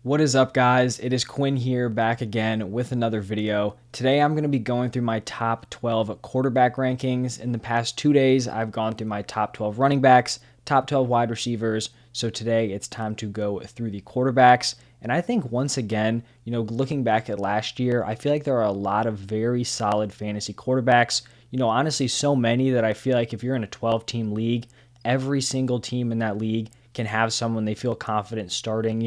What is up, guys? It is Quinn here, back again with another video. Today I'm going to be going through my top 12 quarterback rankings. In the past 2 days, I've gone through my top 12 running backs, top 12 wide receivers. So today it's time to go through the quarterbacks. And I think once again, looking back at last year, I feel like there are a lot of very solid fantasy quarterbacks. Honestly, so many that I feel like if you're in a 12-team league, every single team in that league can have someone they feel confident starting,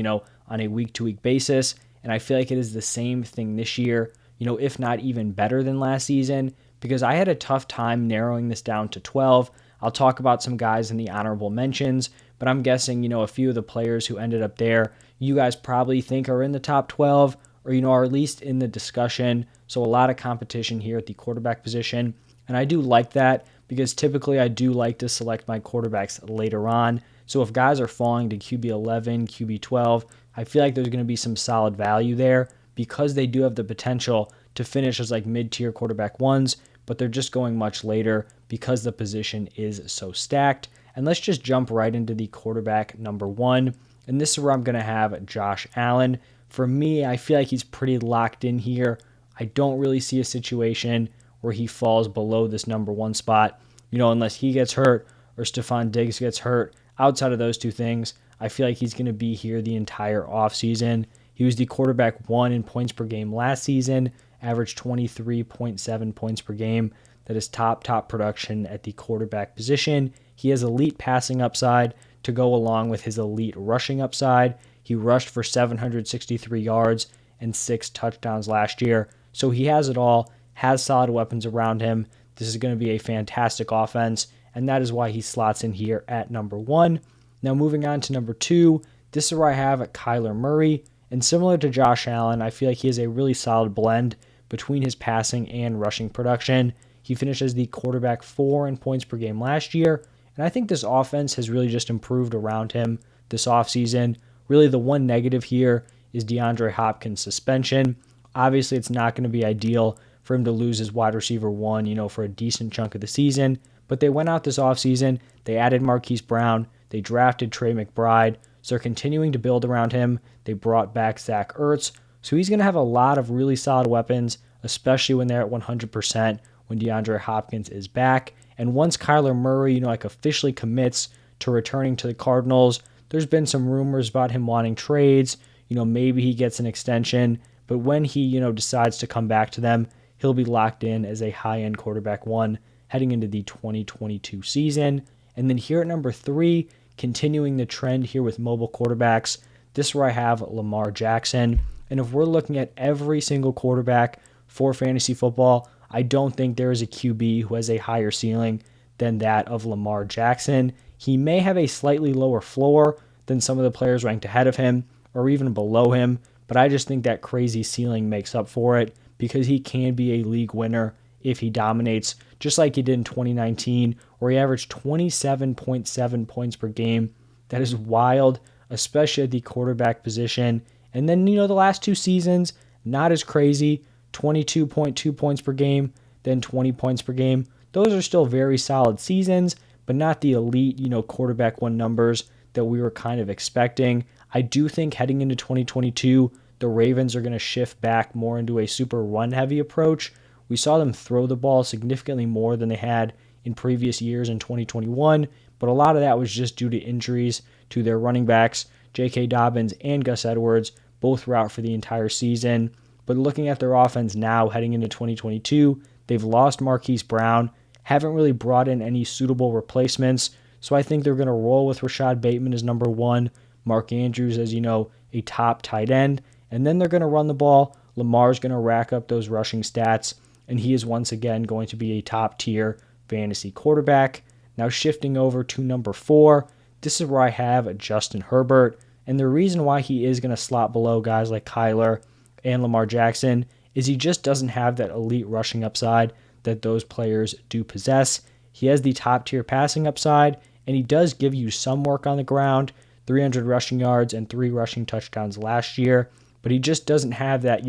on a week-to-week basis. And I feel like it is the same thing this year, if not even better than last season, because I had a tough time narrowing this down to 12. I'll talk about some guys in the honorable mentions, but I'm guessing, a few of the players who ended up there, you guys probably think are in the top 12 or, are at least in the discussion. So a lot of competition here at the quarterback position. And I do like that because typically I do like to select my quarterbacks later on. So if guys are falling to QB 11, QB 12, I feel like there's going to be some solid value there because they do have the potential to finish as like mid-tier quarterback ones, but they're just going much later because the position is so stacked. And let's just jump right into the quarterback number one. And this is where I'm going to have Josh Allen. For me, I feel like he's pretty locked in here. I don't really see a situation where he falls below this number one spot, unless he gets hurt or Stephon Diggs gets hurt. Outside of those two things, I feel like he's going to be here the entire offseason. He was the quarterback one in points per game last season, averaged 23.7 points per game. That is top production at the quarterback position. He has elite passing upside to go along with his elite rushing upside. He rushed for 763 yards and 6 touchdowns last year. So he has it all, has solid weapons around him. This is going to be a fantastic offense, and that is why he slots in here at number one. Now moving on to number two, this is where I have Kyler Murray. And similar to Josh Allen, I feel like he has a really solid blend between his passing and rushing production. He finished as the quarterback 4 in points per game last year. And I think this offense has really just improved around him this offseason. Really the one negative here is DeAndre Hopkins' suspension. Obviously, it's not going to be ideal for him to lose his wide receiver one, for a decent chunk of the season. But they went out this offseason. They added Marquise Brown. They drafted Trey McBride. So they're continuing to build around him. They brought back Zach Ertz. So he's going to have a lot of really solid weapons, especially when they're at 100% when DeAndre Hopkins is back. And once Kyler Murray, officially commits to returning to the Cardinals, there's been some rumors about him wanting trades. Maybe he gets an extension. But when he, decides to come back to them, he'll be locked in as a high-end quarterback one heading into the 2022 season. And then here at number three, continuing the trend here with mobile quarterbacks, this is where I have Lamar Jackson. And if we're looking at every single quarterback for fantasy football, I don't think there is a QB who has a higher ceiling than that of Lamar Jackson. He may have a slightly lower floor than some of the players ranked ahead of him or even below him, but I just think that crazy ceiling makes up for it because he can be a league winner if he dominates, just like he did in 2019, where he averaged 27.7 points per game. That is wild, especially at the quarterback position. And then, the last 2 seasons, not as crazy, 22.2 points per game, then 20 points per game. Those are still very solid seasons, but not the elite, quarterback one numbers that we were kind of expecting. I do think heading into 2022, the Ravens are going to shift back more into a super run-heavy approach. We saw them throw the ball significantly more than they had in previous years in 2021, but a lot of that was just due to injuries to their running backs. J.K. Dobbins and Gus Edwards both were out for the entire season. But looking at their offense now heading into 2022, they've lost Marquise Brown, haven't really brought in any suitable replacements, so I think they're going to roll with Rashad Bateman as number one, Mark Andrews as, a top tight end, and then they're going to run the ball. Lamar's going to rack up those rushing stats, and he is once again going to be a top-tier fantasy quarterback. Now shifting over to number 4, this is where I have Justin Herbert, and the reason why he is going to slot below guys like Kyler and Lamar Jackson is he just doesn't have that elite rushing upside that those players do possess. He has the top-tier passing upside, and he does give you some work on the ground, 300 rushing yards and 3 rushing touchdowns last year, but he just doesn't have that,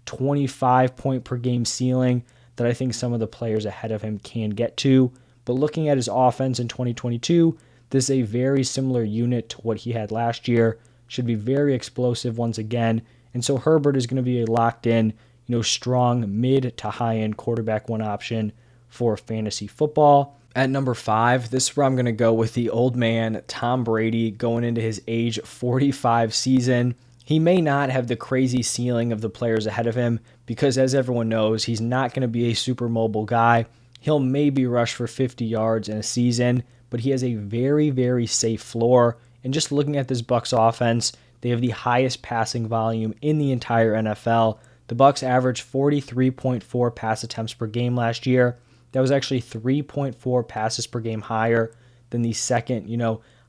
25 point per game ceiling that I think some of the players ahead of him can get to. But looking at his offense in 2022, this is a very similar unit to what he had last year. should be very explosive once again. And so Herbert is going to be a locked in, strong mid to high end quarterback one option for fantasy football. At number 5, this is where I'm going to go with the old man, Tom Brady, going into his age 45 season. He may not have the crazy ceiling of the players ahead of him because, as everyone knows, he's not going to be a super mobile guy. He'll maybe rush for 50 yards in a season, but he has a very, very safe floor. And just looking at this Bucs offense, they have the highest passing volume in the entire NFL. The Bucs averaged 43.4 pass attempts per game last year. That was actually 3.4 passes per game higher than the second,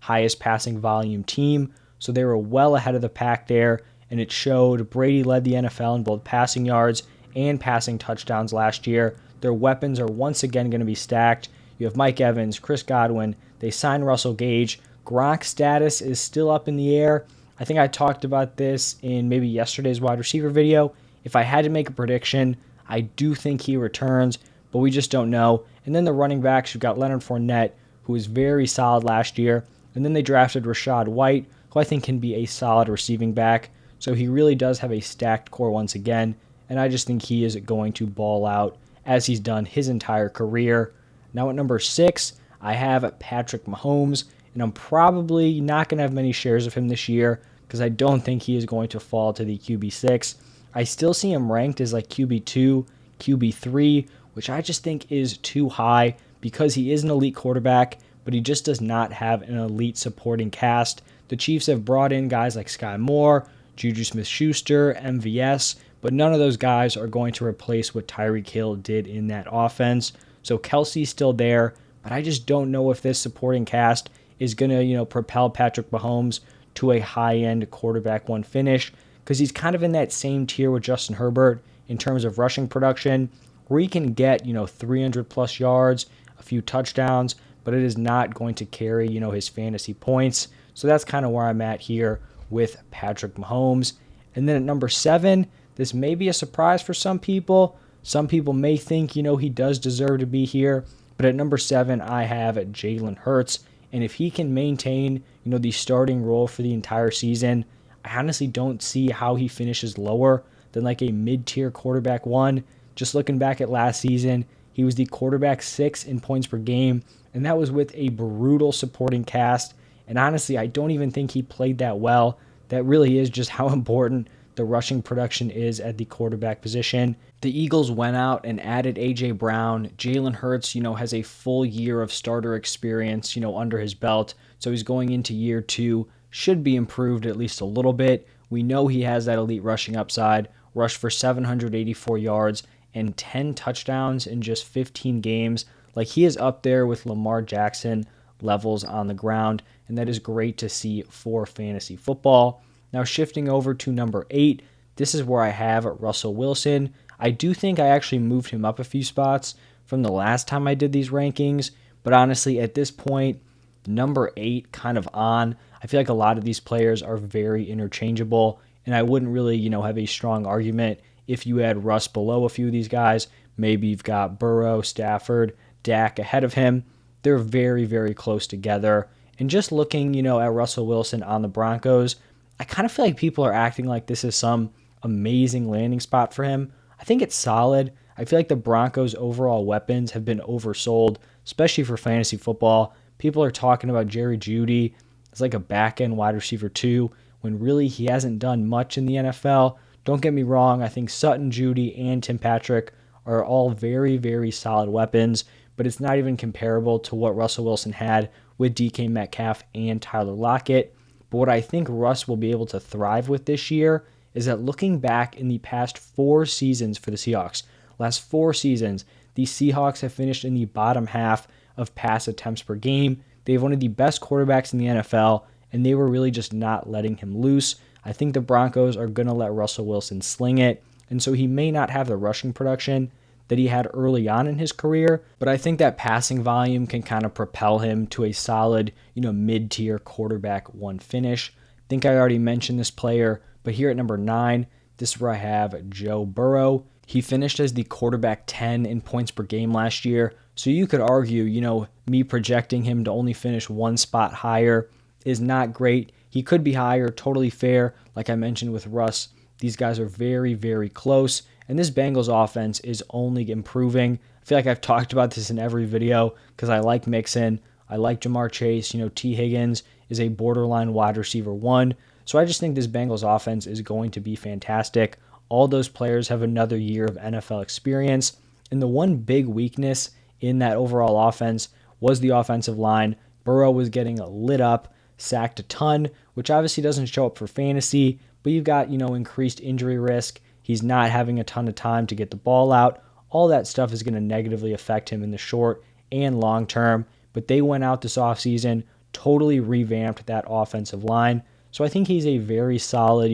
highest passing volume team. So they were well ahead of the pack there, and it showed. Brady led the NFL in both passing yards and passing touchdowns last year. Their weapons are once again going to be stacked. You have Mike Evans, Chris Godwin. They signed Russell Gage. Gronk's status is still up in the air. I think I talked about this in maybe yesterday's wide receiver video. If I had to make a prediction, I do think he returns, but we just don't know. And then the running backs, you've got Leonard Fournette, who was very solid last year. And then they drafted Rachaad White, who I think can be a solid receiving back. So he really does have a stacked core once again. And I just think he is going to ball out as he's done his entire career. Now at number 6, I have Patrick Mahomes. And I'm probably not going to have many shares of him this year because I don't think he is going to fall to the QB6. I still see him ranked as like QB2, QB3, which I just think is too high because he is an elite quarterback, but he just does not have an elite supporting cast. The Chiefs have brought in guys like Sky Moore, Juju Smith-Schuster, MVS, but none of those guys are going to replace what Tyreek Hill did in that offense. So Kelsey's still there, but I just don't know if this supporting cast is going to, propel Patrick Mahomes to a high-end quarterback one finish because he's kind of in that same tier with Justin Herbert in terms of rushing production, where he can get, 300-plus yards, a few touchdowns, but it is not going to carry, his fantasy points. So that's kind of where I'm at here with Patrick Mahomes. And then at number 7, this may be a surprise for some people. Some people may think, he does deserve to be here. But at number 7, I have Jalen Hurts. And if he can maintain, the starting role for the entire season, I honestly don't see how he finishes lower than like a mid-tier quarterback one. Just looking back at last season, he was the quarterback 6 in points per game, and that was with a brutal supporting cast. And honestly, I don't even think he played that well. That really is just how important the rushing production is at the quarterback position. The Eagles went out and added A.J. Brown. Jalen Hurts, has a full year of starter experience, under his belt. So he's going into year 2, should be improved at least a little bit. We know he has that elite rushing upside, rushed for 784 yards and 10 touchdowns in just 15 games. Like, he is up there with Lamar Jackson levels on the ground, and that is great to see for fantasy football. Now, shifting over to number 8, this is where I have Russell Wilson. I do think I actually moved him up a few spots from the last time I did these rankings, but honestly, at this point, number 8 kind of on. I feel like a lot of these players are very interchangeable, and I wouldn't really, have a strong argument if you had Russ below a few of these guys. Maybe you've got Burrow, Stafford, Dak ahead of him. They're very, very close together. And just looking, at Russell Wilson on the Broncos, I kind of feel like people are acting like this is some amazing landing spot for him. I think it's solid. I feel like the Broncos' overall weapons have been oversold, especially for fantasy football. People are talking about Jerry Jeudy as like a back-end wide receiver 2, when really he hasn't done much in the NFL. Don't get me wrong, I think Sutton, Jeudy, and Tim Patrick are all very, very solid weapons, but it's not even comparable to what Russell Wilson had with DK Metcalf and Tyler Lockett. But what I think Russ will be able to thrive with this year is that looking back in the past 4 seasons for the Seahawks, last 4 seasons, the Seahawks have finished in the bottom half of pass attempts per game. They have one of the best quarterbacks in the NFL, and they were really just not letting him loose. I think the Broncos are going to let Russell Wilson sling it, and so he may not have the rushing production that he had early on in his career, but I think that passing volume can kind of propel him to a solid, mid-tier quarterback one finish. I think I already mentioned this player, but here at number 9, this is where I have Joe Burrow. He finished as the quarterback 10 in points per game last year, so you could argue, me projecting him to only finish one spot higher is not great. He could be higher, totally fair. Like I mentioned with Russ, these guys are very, very close. And this Bengals offense is only improving. I feel like I've talked about this in every video because I like Mixon. I like Jamar Chase. T. Higgins is a borderline wide receiver 1. So I just think this Bengals offense is going to be fantastic. All those players have another year of NFL experience. And the one big weakness in that overall offense was the offensive line. Burrow was getting lit up, sacked a ton, which obviously doesn't show up for fantasy, but you've got, increased injury risk. He's not having a ton of time to get the ball out. All that stuff is going to negatively affect him in the short and long term. But they went out this offseason, totally revamped that offensive line. So I think he's a very solid,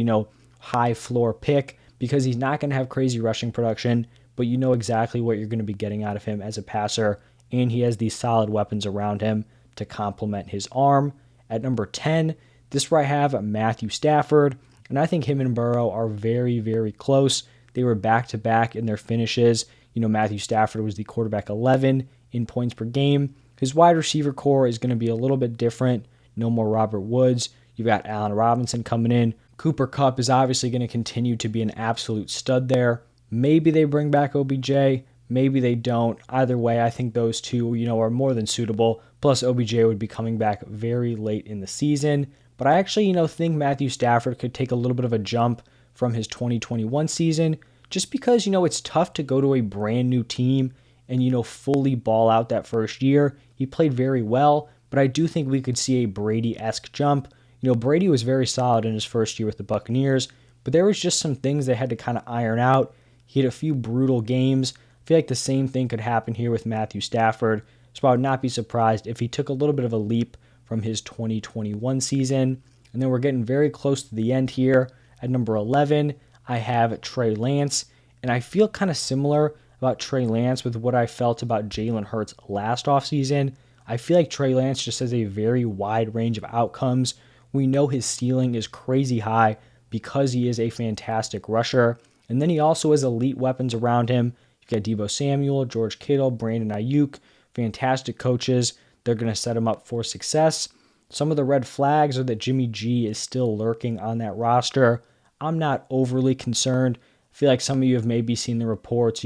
high floor pick because he's not going to have crazy rushing production, but you know exactly what you're going to be getting out of him as a passer. And he has these solid weapons around him to complement his arm. At number 10, this is where I have Matthew Stafford. And I think him and Burrow are very, very close. They were back-to-back in their finishes. Matthew Stafford was the quarterback 11 in points per game. His wide receiver core is going to be a little bit different. No more Robert Woods. You've got Allen Robinson coming in. Cooper Kupp is obviously going to continue to be an absolute stud there. Maybe they bring back OBJ. Maybe they don't. Either way, I think those two, are more than suitable. Plus, OBJ would be coming back very late in the season. But I actually, think Matthew Stafford could take a little bit of a jump from his 2021 season just because, it's tough to go to a brand new team and, fully ball out that first year. He played very well, but I do think we could see a Brady-esque jump. Brady was very solid in his first year with the Buccaneers, but there was just some things they had to kind of iron out. He had a few brutal games. I feel like the same thing could happen here with Matthew Stafford, so I would not be surprised if he took a little bit of a leap from his 2021 season. And then we're getting very close to the end here. At number 11, I have Trey Lance, and I feel kind of similar about Trey Lance with what I felt about Jalen Hurts last offseason. I feel like Trey Lance just has a very wide range of outcomes. We know his ceiling is crazy high because he is a fantastic rusher. And then he also has elite weapons around him. You've got Deebo Samuel, George Kittle, Brandon Ayuk, fantastic coaches. They're going to set him up for success. Some of the red flags are that Jimmy G is still lurking on that roster. I'm not overly concerned. I feel like some of you have maybe seen the reports,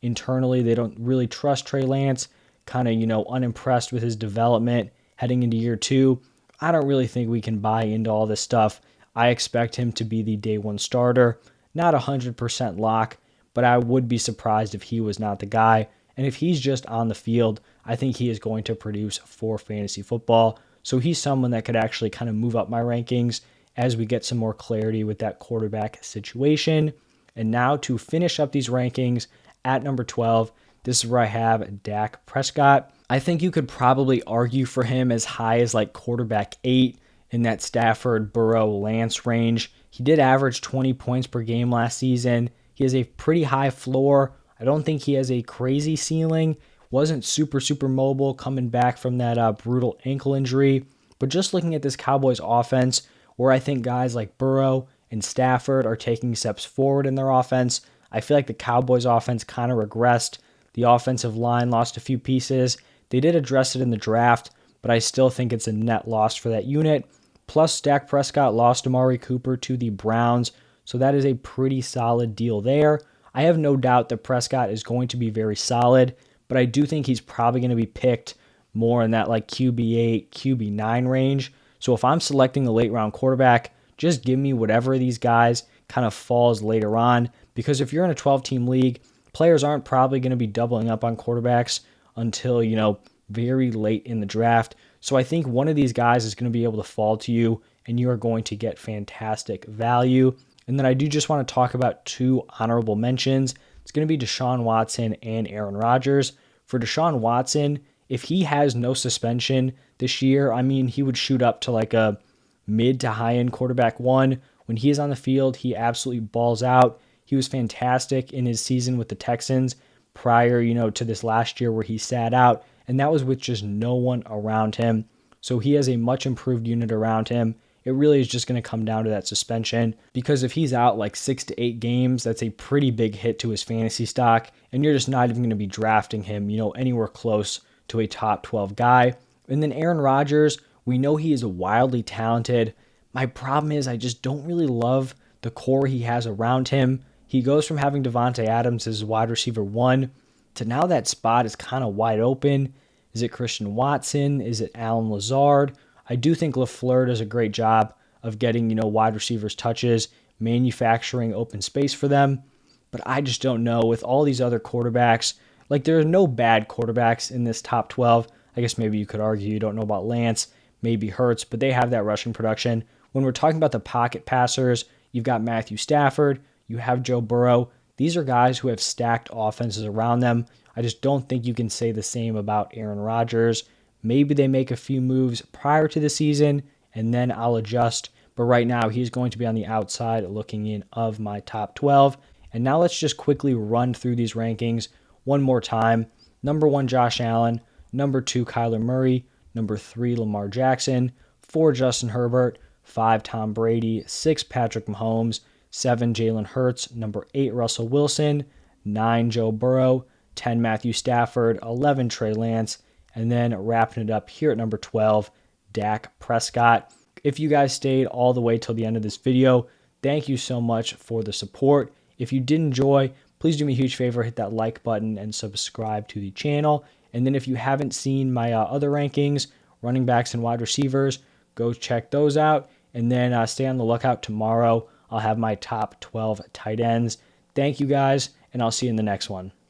internally they don't really trust Trey Lance, kind of, unimpressed with his development heading into year 2. I don't really think we can buy into all this stuff. I expect him to be the day 1 starter. Not 100% lock, but I would be surprised if he was not the guy. And if he's just on the field, I think he is going to produce for fantasy football. So he's someone that could actually kind of move up my rankings as we get some more clarity with that quarterback situation. And now to finish up these rankings at number 12, this is where I have Dak Prescott. I think you could probably argue for him as high as like quarterback 8 in that Stafford, Burrow, Lance range. He did average 20 points per game last season. He has a pretty high floor. I don't think he has a crazy ceiling. Wasn't super mobile coming back from that brutal ankle injury. But just looking at this Cowboys offense, where I think guys like Burrow and Stafford are taking steps forward in their offense, I feel like the Cowboys offense kind of regressed. The offensive line lost a few pieces. They did address it in the draft, but I still think it's a net loss for that unit. Plus, Dak Prescott lost Amari Cooper to the Browns, so that is a pretty solid deal there. I have no doubt that Prescott is going to be very solid, but I do think he's probably going to be picked more in that like QB8, QB9 range. So if I'm selecting a late round quarterback, just give me whatever of these guys kind of falls later on, because if you're in a 12-team league, players aren't probably going to be doubling up on quarterbacks until, very late in the draft. So I think one of these guys is going to be able to fall to you, and you are going to get fantastic value. And then I do just want to talk about 2 honorable mentions. It's going to be Deshaun Watson and Aaron Rodgers. For Deshaun Watson, if he has no suspension this year, he would shoot up to like a mid to high end quarterback 1. When he is on the field, he absolutely balls out. He was fantastic in his season with the Texans prior, to this last year where he sat out, and that was with just no one around him. So he has a much improved unit around him. It really is just going to come down to that suspension, because if he's out like 6 to 8 games, that's a pretty big hit to his fantasy stock, and you're just not even going to be drafting him, anywhere close to a top 12 guy. And then Aaron Rodgers, we know he is wildly talented, My problem is I just don't really love the core he has around him. He goes from having Devontae Adams as wide receiver one to now that spot is kind of wide open. Is it Christian Watson? Is it Alan Lazard? I do think LaFleur does a great job of getting, wide receivers touches, manufacturing open space for them. But I just don't know with all these other quarterbacks. Like, there are no bad quarterbacks in this top 12. I guess maybe you could argue you don't know about Lance, maybe Hurts, but they have that rushing production. When we're talking about the pocket passers, you've got Matthew Stafford, you have Joe Burrow. These are guys who have stacked offenses around them. I just don't think you can say the same about Aaron Rodgers. Maybe they make a few moves prior to the season, and then I'll adjust. But right now, he's going to be on the outside looking in of my top 12. And now let's just quickly run through these rankings one more time. Number 1, Josh Allen. Number 2, Kyler Murray. Number 3, Lamar Jackson. 4, Justin Herbert. 5, Tom Brady. 6, Patrick Mahomes. 7, Jalen Hurts. Number 8, Russell Wilson. 9, Joe Burrow. 10, Matthew Stafford. 11, Trey Lance. And then wrapping it up here at number 12, Dak Prescott. If you guys stayed all the way till the end of this video, thank you so much for the support. If you did enjoy, please do me a huge favor, hit that like button and subscribe to the channel. And then if you haven't seen my other rankings, running backs and wide receivers, go check those out. And then stay on the lookout tomorrow. I'll have my top 12 tight ends. Thank you guys, and I'll see you in the next one.